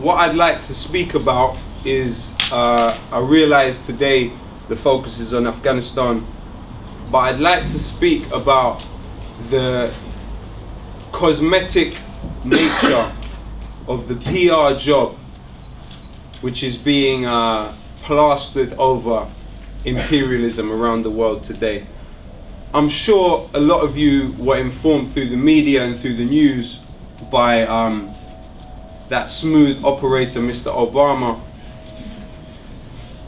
what I'd like to speak about is, I realize today the focus is on Afghanistan, but I'd like to speak about the cosmetic nature of the PR job which is being plastered over imperialism around the world today. I'm sure a lot of you were informed through the media and through the news by that smooth operator, Mr. Obama,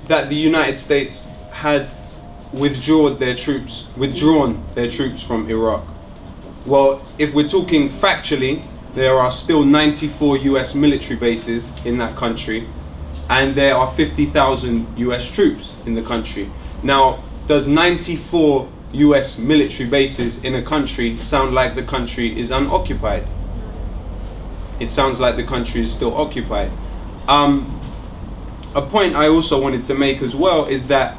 that the United States had withdrawn their troops from Iraq. Well, if we're talking factually, there are still 94 US military bases in that country, and there are 50,000 US troops in the country. Now, does 94 US military bases in a country sound like the country is unoccupied? It sounds like the country is still occupied. A point I also wanted to make as well is that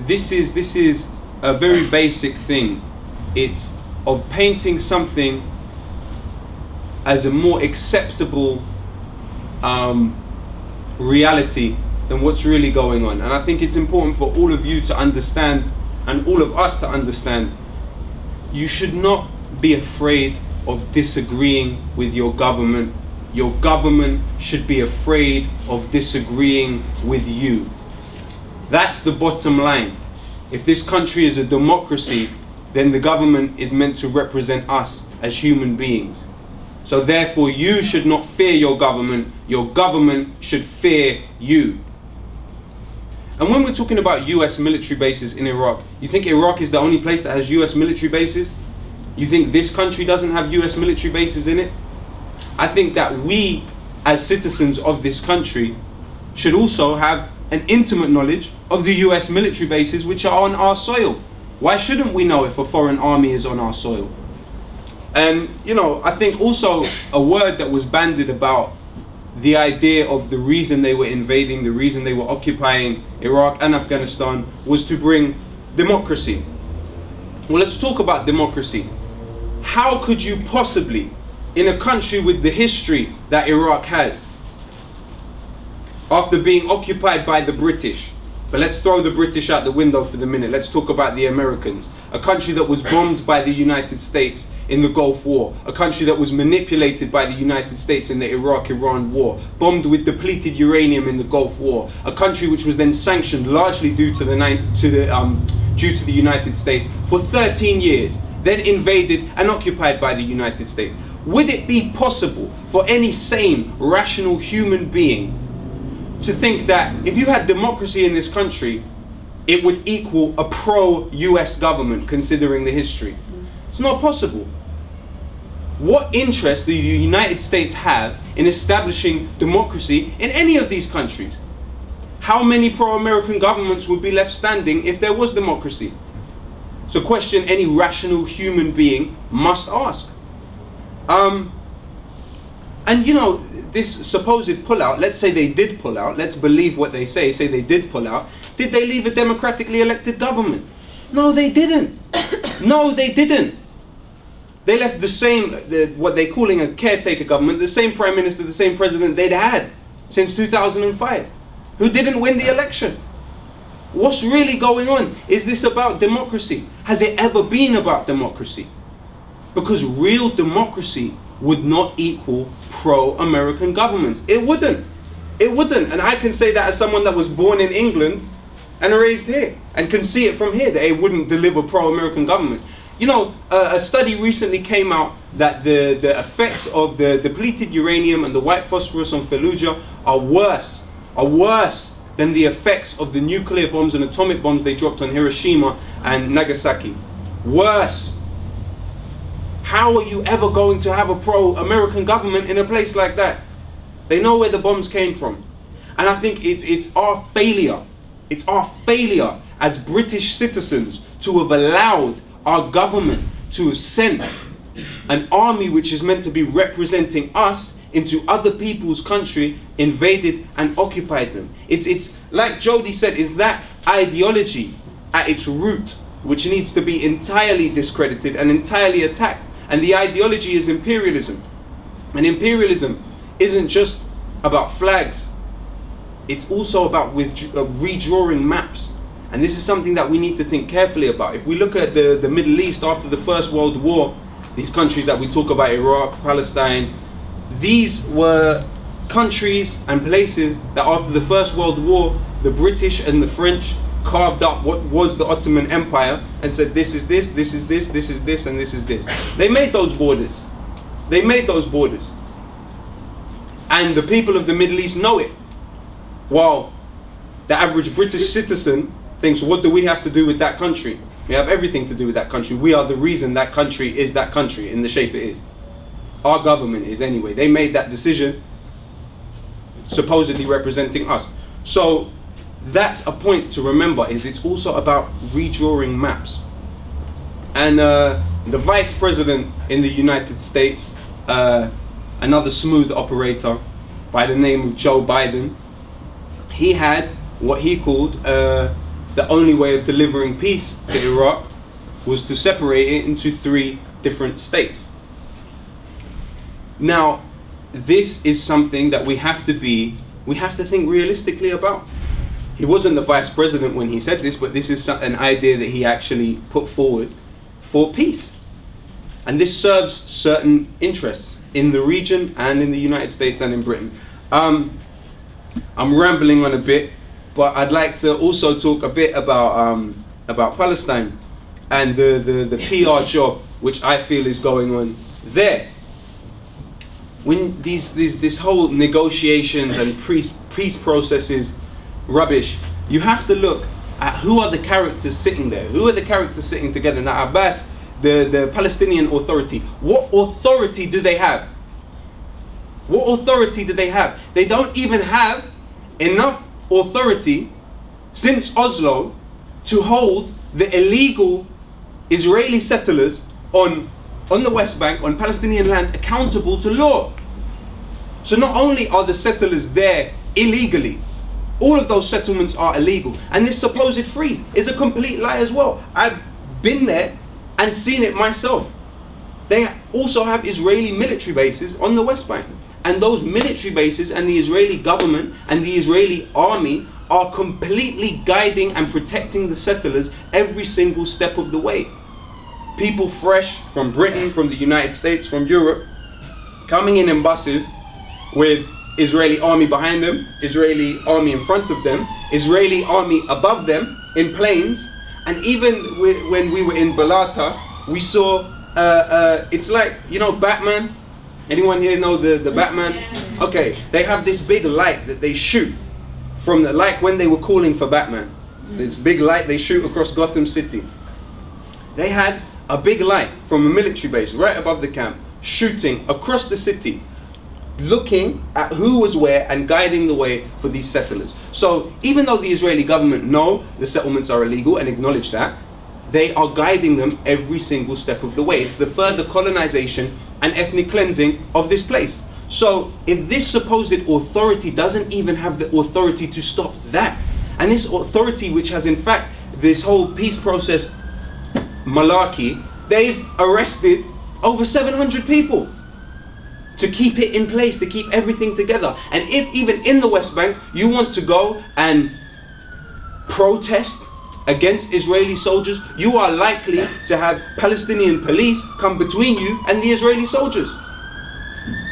this is a very basic thing. It's of painting something as a more acceptable reality than what's really going on. And I think it's important for all of you to understand, and all of us to understand, you should not be afraid of disagreeing with your government. Your government should be afraid of disagreeing with you. That's the bottom line. If this country is a democracy, then the government is meant to represent us as human beings. So therefore, you should not fear your government should fear you. And when we're talking about US military bases in Iraq, you think Iraq is the only place that has US military bases? You think this country doesn't have US military bases in it? I think that we, as citizens of this country, should also have an intimate knowledge of the US military bases which are on our soil. Why shouldn't we know if a foreign army is on our soil? And, you know, I think also a word that was bandied about the idea of the reason they were invading, the reason they were occupying Iraq and Afghanistan was to bring democracy. Well, let's talk about democracy. How could you possibly, in a country with the history that Iraq has, after being occupied by the British, but let's throw the British out the window for the minute, let's talk about the Americans, a country that was bombed by the United States in the Gulf War, a country that was manipulated by the United States in the Iraq-Iran war, bombed with depleted uranium in the Gulf War, a country which was then sanctioned largely due to the United States for 13 years, then invaded and occupied by the United States. Would it be possible for any sane, rational human being to think that if you had democracy in this country, it would equal a pro-US government, considering the history? It's not possible. What interest do the United States have in establishing democracy in any of these countries? How many pro-American governments would be left standing if there was democracy? It's a question any rational human being must ask. And you know, this supposed pullout, let's say they did pull out, let's believe what they say they did pull out. Did they leave a democratically elected government? No, they didn't. No, they didn't. They left the same, what they're calling a caretaker government, the same prime minister, the same president they'd had since 2005, who didn't win the election. What's really going on? Is this about democracy? Has it ever been about democracy? Because real democracy would not equal pro-American governments. It wouldn't. It wouldn't. And I can say that as someone that was born in England and raised here, and can see it from here, that it wouldn't deliver pro-American government. You know, a study recently came out that the effects of the depleted uranium and the white phosphorus on Fallujah are worse than the effects of the nuclear bombs and atomic bombs they dropped on Hiroshima and Nagasaki. Worse. How are you ever going to have a pro-American government in a place like that? They know where the bombs came from. And I think it's our failure. It's our failure as British citizens to have allowed our government to have sent an army which is meant to be representing us into other people's country, invaded and occupied them. It's like Jody said, is that ideology at its root which needs to be entirely discredited and entirely attacked. And the ideology is imperialism. And imperialism isn't just about flags. It's also about redrawing maps. And this is something that we need to think carefully about. If we look at the Middle East after the First World War, these countries that we talk about, Iraq, Palestine, these were countries and places that after the First World War, the British and the French carved up what was the Ottoman Empire and said, this is this, this is this, this is this, and this is this. They made those borders. They made those borders. And the people of the Middle East know it. While the average British citizen thinks, what do we have to do with that country? We have everything to do with that country. We are the reason that country is that country in the shape it is. Our government is anyway. They made that decision supposedly representing us. So that's a point to remember, is it's also about redrawing maps. And the vice president in the United States, another smooth operator by the name of Joe Biden, he had what he called the only way of delivering peace to Iraq was to separate it into 3 different states. Now, this is something that we have to think realistically about. He wasn't the vice president when he said this, but this is an idea that he actually put forward for peace. And this serves certain interests in the region and in the United States and in Britain. I'm rambling on a bit, but I'd like to also talk a bit about Palestine and the PR job which I feel is going on there. When this whole negotiations and peace process is rubbish, you have to look at who are the characters sitting there. Who are the characters sitting together? Now Abbas, the Palestinian Authority, what authority do they have? What authority do they have? They don't even have enough authority since Oslo to hold the illegal Israeli settlers on the West Bank, on Palestinian land, accountable to law. So not only are the settlers there illegally, all of those settlements are illegal. And this supposed freeze is a complete lie as well. I've been there and seen it myself. They also have Israeli military bases on the West Bank. And those military bases and the Israeli government and the Israeli army are completely guiding and protecting the settlers every single step of the way. People fresh from Britain, from the United States, from Europe, coming in buses with Israeli army behind them, Israeli army in front of them, Israeli army above them in planes. And even when we were in Balata, we saw, it's like, you know, Batman? Anyone here know the Batman? Okay, they have this big light that they shoot from the, like when they were calling for Batman. This big light they shoot across Gotham City. They had a big light from a military base right above the camp, shooting across the city, looking at who was where and guiding the way for these settlers. So even though the Israeli government know the settlements are illegal and acknowledge that, they are guiding them every single step of the way. It's the further colonization and ethnic cleansing of this place. So if this supposed authority doesn't even have the authority to stop that, and this authority which has in fact this whole peace process malarkey, they've arrested over 700 people to keep it in place, to keep everything together. And if even in the West Bank you want to go and protest against Israeli soldiers, you are likely to have Palestinian police come between you and the Israeli soldiers.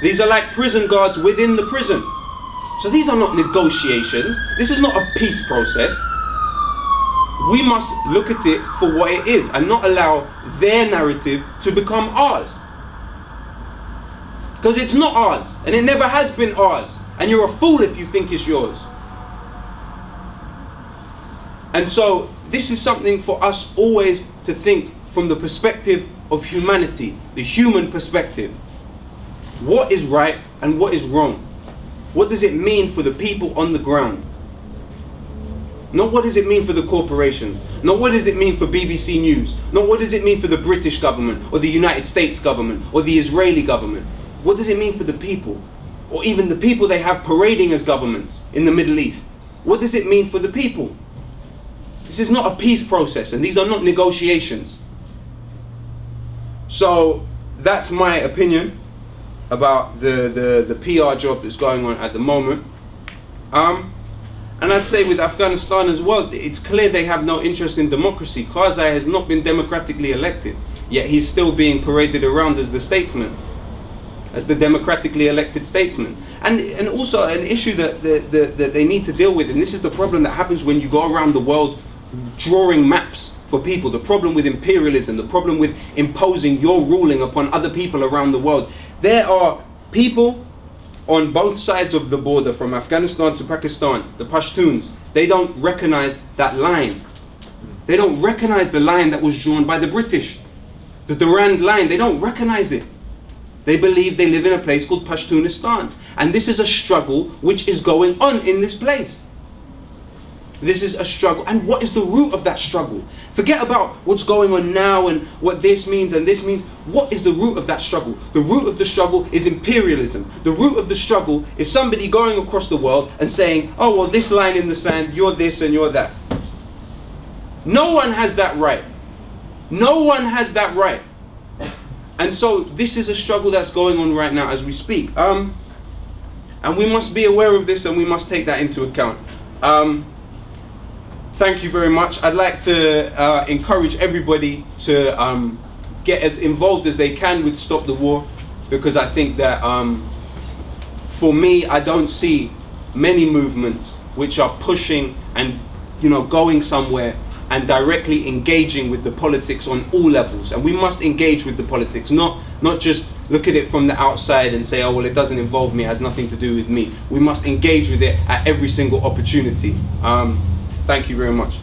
These are like prison guards within the prison. So these are not negotiations. This is not a peace process. We must look at it for what it is and not allow their narrative to become ours. Because it's not ours, and it never has been ours. And you're a fool if you think it's yours. And so this is something for us always to think from the perspective of humanity, the human perspective. What is right and what is wrong? What does it mean for the people on the ground? Not what does it mean for the corporations. Not what does it mean for BBC News. Not what does it mean for the British government or the United States government or the Israeli government. What does it mean for the people? Or even the people they have parading as governments in the Middle East. What does it mean for the people? This is not a peace process, and these are not negotiations. So that's my opinion. about the PR job that's going on at the moment. And I'd say with Afghanistan as well, it's clear they have no interest in democracy. Karzai has not been democratically elected, yet he's still being paraded around as the statesman, as the democratically elected statesman. And also an issue that they need to deal with, and this is the problem that happens when you go around the world drawing maps for people, the problem with imperialism, the problem with imposing your ruling upon other people around the world. There are people on both sides of the border, from Afghanistan to Pakistan, the Pashtuns. They don't recognize that line. They don't recognize the line that was drawn by the British. The Durand line, they don't recognize it. They believe they live in a place called Pashtunistan. And this is a struggle which is going on in this place. This is a struggle. And what is the root of that struggle? Forget about what's going on now and what this means and this means. What is the root of that struggle? The root of the struggle is imperialism. The root of the struggle is somebody going across the world and saying, oh, well, this line in the sand, you're this and you're that. No one has that right. No one has that right. And so this is a struggle that's going on right now as we speak. And we must be aware of this and we must take that into account. Thank you very much. I'd like to encourage everybody to get as involved as they can with Stop the War, because I think that for me, I don't see many movements which are pushing and going somewhere and directly engaging with the politics on all levels. And we must engage with the politics, not just look at it from the outside and say, oh, well, it doesn't involve me, it has nothing to do with me. We must engage with it at every single opportunity. Thank you very much.